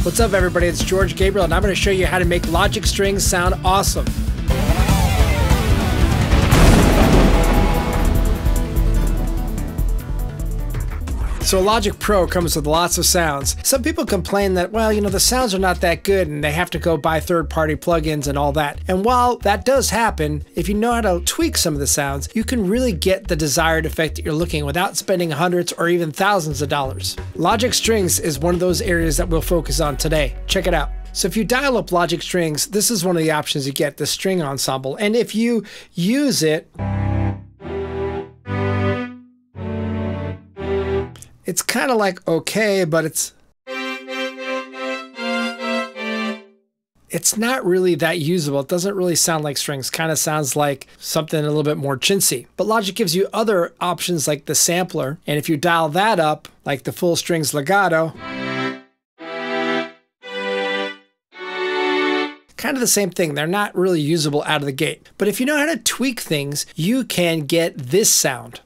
What's up everybody, it's George Gabriel and I'm going to show you how to make Logic strings sound awesome. So Logic Pro comes with lots of sounds. Some people complain that, well, you know, the sounds are not that good and they have to go buy third-party plugins and all that. And while that does happen, if you know how to tweak some of the sounds, you can really get the desired effect that you're looking without spending hundreds or even thousands of dollars. Logic Strings is one of those areas that we'll focus on today. Check it out. So if you dial up Logic Strings, this is one of the options you get, the string ensemble. And if you use it, it's kind of like okay, but it's not really that usable. It doesn't really sound like strings. Kind of sounds like something a little bit more chintzy. But Logic gives you other options like the sampler. And if you dial that up, like the full strings legato, kind of the same thing. They're not really usable out of the gate. But if you know how to tweak things, you can get this sound.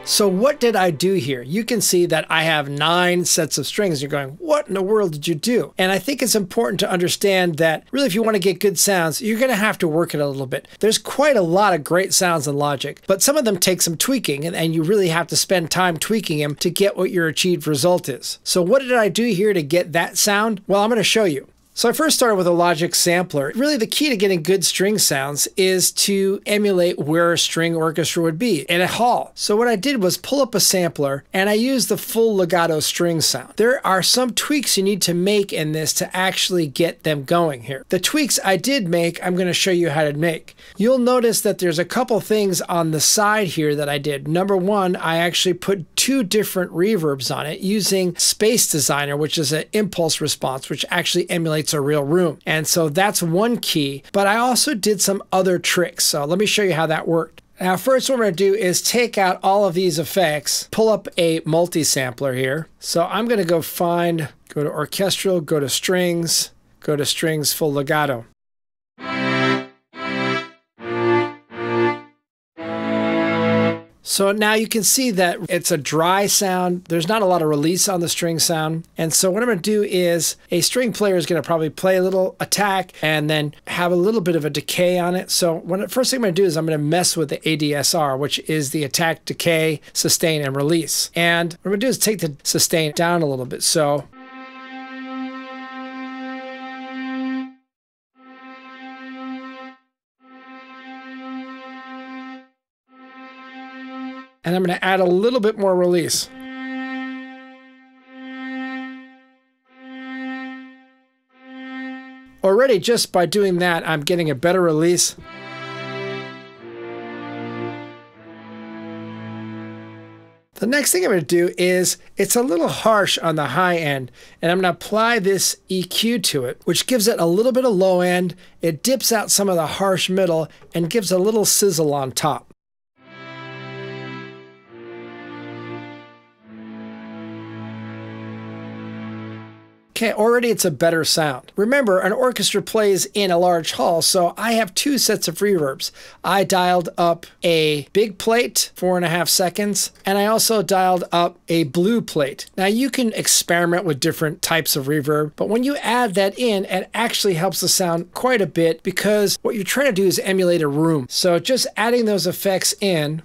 So what did I do here? You can see that I have 9 sets of strings. You're going, what in the world did you do? And I think it's important to understand that really if you want to get good sounds, you're going to have to work it a little bit. There's quite a lot of great sounds in Logic, but some of them take some tweaking and you really have to spend time tweaking them to get what your achieved result is. So what did I do here to get that sound? Well, I'm going to show you. So I first started with a Logic sampler. Really the key to getting good string sounds is to emulate where a string orchestra would be in a hall. So what I did was pull up a sampler and I used the full legato string sound. There are some tweaks you need to make in this to actually get them going here. The tweaks I did make, I'm going to show you how to make. You'll notice that there's a couple things on the side here that I did. Number one, I actually put 2 different reverbs on it using Space Designer, which is an impulse response, which actually emulates a real room. And so that's one key, but I also did some other tricks. So let me show you how that worked. Now, first what we're going to do is take out all of these effects, pull up a multi-sampler here. So I'm going to go to orchestral, go to strings full legato. So now you can see that it's a dry sound. There's not a lot of release on the string sound. And so what I'm going to do is a string player is going to probably play a little attack and then have a little bit of a decay on it. So first thing I'm going to do is I'm going to mess with the ADSR, which is the attack, decay, sustain, and release. And what I'm going to do is take the sustain down a little bit. So and I'm going to add a little bit more release. Already just by doing that, I'm getting a better release. The next thing I'm going to do is, it's a little harsh on the high end, and I'm going to apply this EQ to it, which gives it a little bit of low end. It dips out some of the harsh middle and gives a little sizzle on top. Okay, already it's a better sound. Remember, an orchestra plays in a large hall, so I have 2 sets of reverbs. I dialed up a big plate, 4.5 seconds, and I also dialed up a blue plate. Now you can experiment with different types of reverb, but when you add that in, it actually helps the sound quite a bit because what you're trying to do is emulate a room. So just adding those effects in,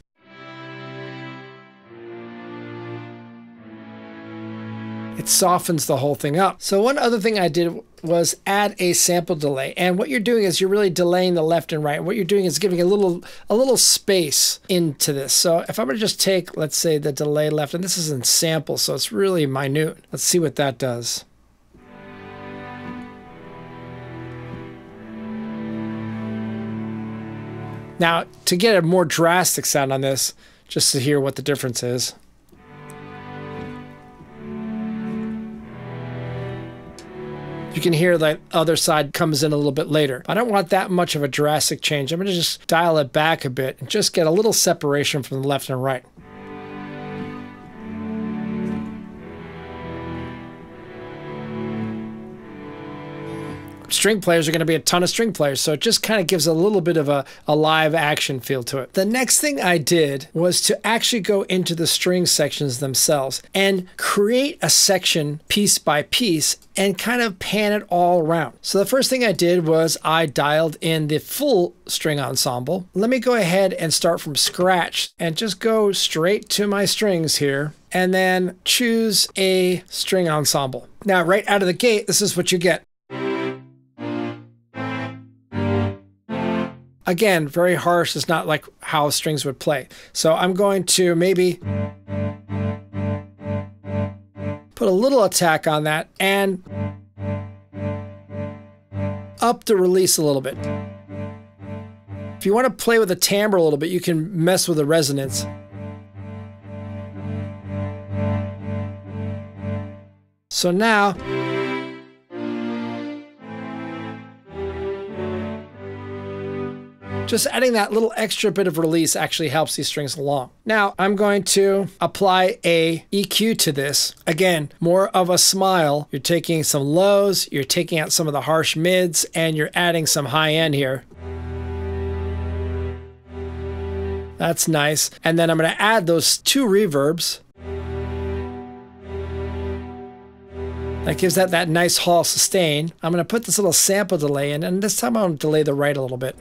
it softens the whole thing up. So one other thing I did was add a sample delay. And what you're doing is you're really delaying the left and right. What you're doing is giving a little space into this. So if I'm going to just take, let's say, the delay left, and this is in sample, so it's really minute. Let's see what that does. Now, to get a more drastic sound on this, just to hear what the difference is. You can hear the other side comes in a little bit later. I don't want that much of a drastic change. I'm going to just dial it back a bit and just get a little separation from the left and right. String players are going to be a ton of string players, so it just kind of gives a little bit of a live action feel to it. The next thing I did was to actually go into the string sections themselves and create a section piece by piece and kind of pan it all around. So the first thing I did was I dialed in the full string ensemble. Let me go ahead and start from scratch and just go straight to my strings here and then choose a string ensemble. Now, right out of the gate, this is what you get. Again, very harsh. It's not like how strings would play. So I'm going to maybe put a little attack on that and up the release a little bit. If you want to play with the timbre a little bit, you can mess with the resonance. So now, just adding that little extra bit of release actually helps these strings along. Now I'm going to apply a EQ to this. Again, more of a smile. You're taking some lows, you're taking out some of the harsh mids, and you're adding some high end here. That's nice. And then I'm going to add those 2 reverbs. That gives that nice hall sustain. I'm going to put this little sample delay in, and this time I'm going to delay the right a little bit.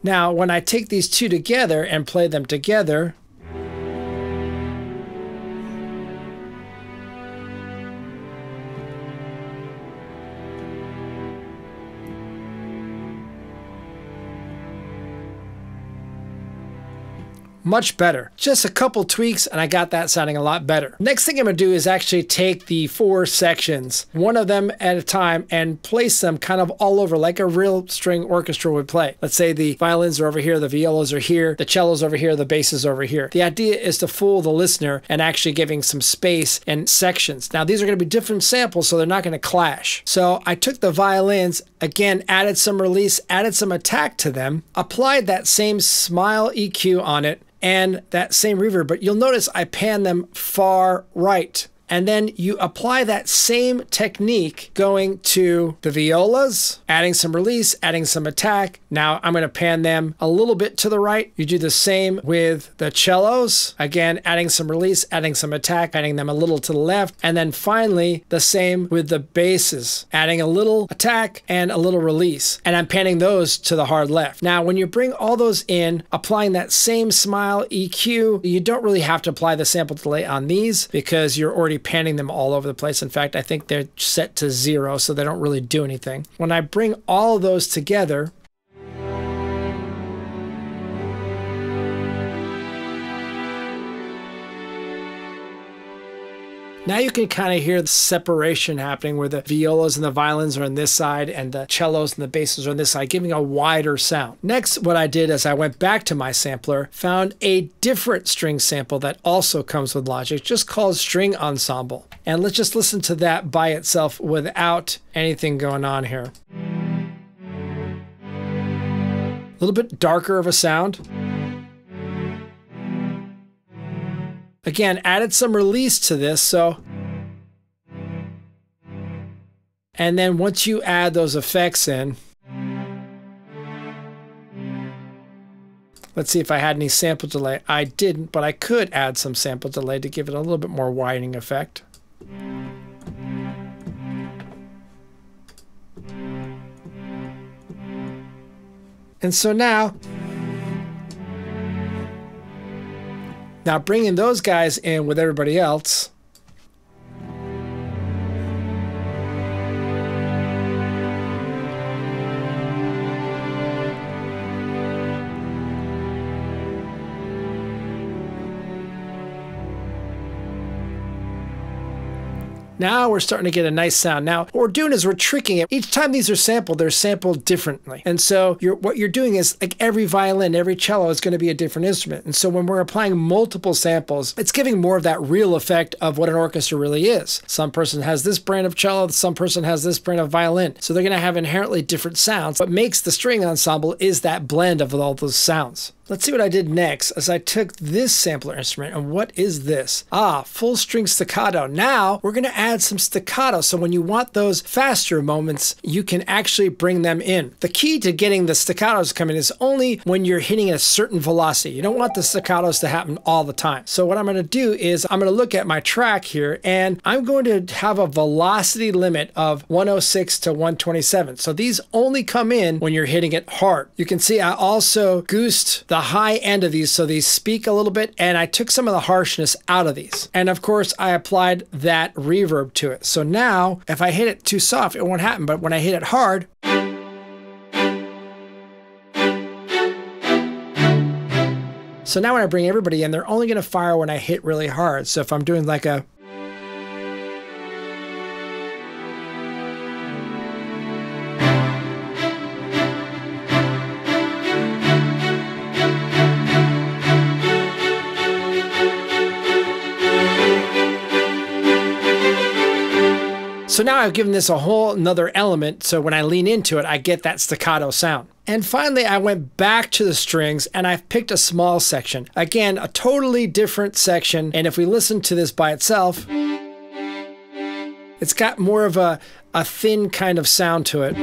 Now, when I take these 2 together and play them together, much better. Just a couple tweaks and I got that sounding a lot better. Next thing I'm going to do is actually take the 4 sections, one of them at a time, and place them kind of all over like a real string orchestra would play. Let's say the violins are over here, the violas are here, the cellos over here, the basses over here. The idea is to fool the listener and actually giving some space and sections. Now these are going to be different samples, so they're not going to clash. So I took the violins, again, added some release, added some attack to them, applied that same smile EQ on it, and that same reverb, but you'll notice I pan them far right. And then you apply that same technique going to the violas, adding some release, adding some attack. Now I'm going to pan them a little bit to the right. You do the same with the cellos. Again, adding some release, adding some attack, panning them a little to the left. And then finally, the same with the basses, adding a little attack and a little release. And I'm panning those to the hard left. Now, when you bring all those in, applying that same smile EQ, you don't really have to apply the sample delay on these because you're already panning them all over the place. In fact, I think they're set to 0, so they don't really do anything. When I bring all of those together, now you can kind of hear the separation happening where the violas and the violins are on this side and the cellos and the basses are on this side, giving a wider sound. Next, what I did is I went back to my sampler, found a different string sample that also comes with Logic, just called String Ensemble. And let's just listen to that by itself without anything going on here. A little bit darker of a sound. Again, added some release to this, so. And then once you add those effects in, let's see if I had any sample delay. I didn't, but I could add some sample delay to give it a little bit more widening effect. And so now bringing those guys in with everybody else. Now we're starting to get a nice sound. Now what we're doing is we're tricking it. Each time these are sampled, they're sampled differently. And so what you're doing is, like, every violin, every cello is going to be a different instrument. And so when we're applying multiple samples, it's giving more of that real effect of what an orchestra really is. Some person has this brand of cello, some person has this brand of violin. So they're going to have inherently different sounds. What makes the string ensemble is that blend of all those sounds. Let's see what I did next as I took this sampler instrument. And what is this? Full string staccato. Now we're going to add some staccato. So when you want those faster moments, you can actually bring them in. The key to getting the staccatos coming is only when you're hitting a certain velocity. You don't want the staccatos to happen all the time. So what I'm going to do is I'm going to look at my track here, and I'm going to have a velocity limit of 106 to 127. So these only come in when you're hitting it hard. You can see I also goosed the high end of these so these speak a little bit, and I took some of the harshness out of these. And of course I applied that reverb to it. So now if I hit it too soft, it won't happen, but when I hit it hard, so now when I bring everybody in, they're only going to fire when I hit really hard. So if I'm doing like a, so now I've given this a whole another element, so when I lean into it, I get that staccato sound. And finally, I went back to the strings and I've picked a small section. Again, a totally different section. And if we listen to this by itself, it's got more of a thin kind of sound to it.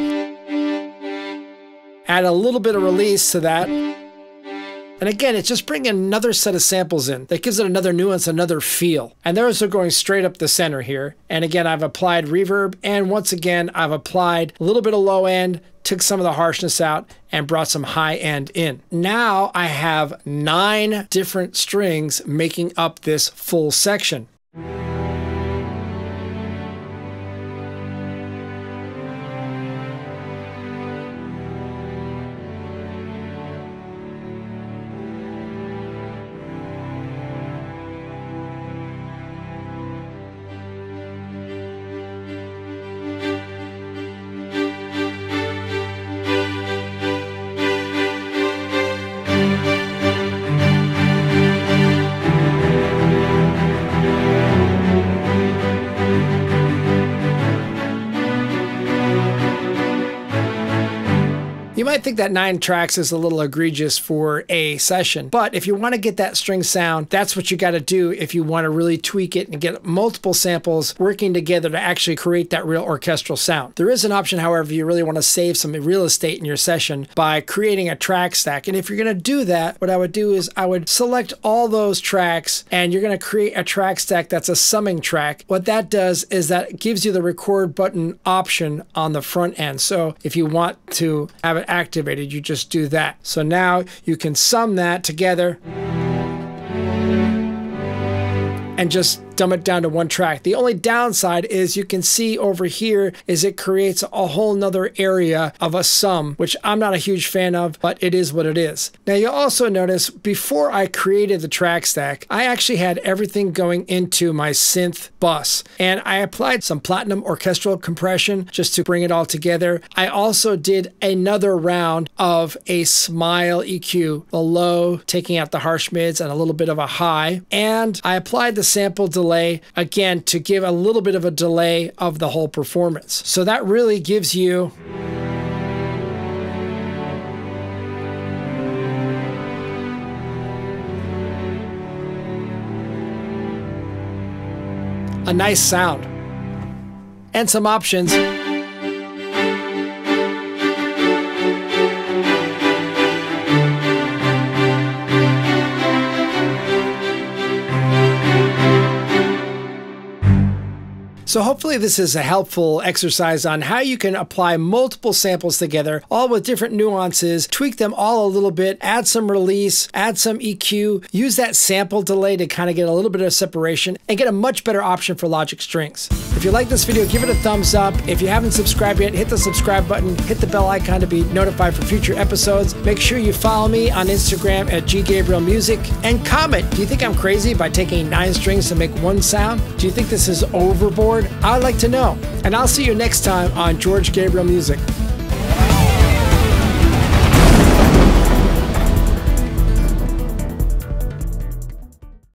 Add a little bit of release to that. And again, it's just bringing another set of samples in that gives it another nuance, another feel. And those are going straight up the center here. And again, I've applied reverb. And once again, I've applied a little bit of low end, took some of the harshness out, and brought some high end in. Now I have 9 different strings making up this full section. You might think that 9 tracks is a little egregious for a session, but if you want to get that string sound, that's what you got to do if you want to really tweak it and get multiple samples working together to actually create that real orchestral sound. There is an option, however, if you really want to save some real estate in your session by creating a track stack. And if you're going to do that, what I would do is I would select all those tracks and you're going to create a track stack that's a summing track. What that does is that gives you the record button option on the front end. So if you want to have it activated, you just do that. So now you can sum that together and just dumb it down to one track. The only downside is you can see over here is it creates a whole nother area of a sum, which I'm not a huge fan of, but it is what it is. Now you'll also notice before I created the track stack, I actually had everything going into my synth bus, and I applied some platinum orchestral compression just to bring it all together. I also did another round of a smile EQ, the low, taking out the harsh mids and a little bit of a high, and I applied the sample delay again to give a little bit of a delay of the whole performance. So that really gives you a nice sound and some options. So hopefully this is a helpful exercise on how you can apply multiple samples together, all with different nuances, tweak them all a little bit, add some release, add some EQ, use that sample delay to kind of get a little bit of separation and get a much better option for Logic strings. If you like this video, give it a thumbs up. If you haven't subscribed yet, hit the subscribe button, hit the bell icon to be notified for future episodes. Make sure you follow me on Instagram at GGabrielMusic and comment. Do you think I'm crazy by taking 9 strings to make one sound? Do you think this is overboard? I'd like to know. And I'll see you next time on George Gabriel Music.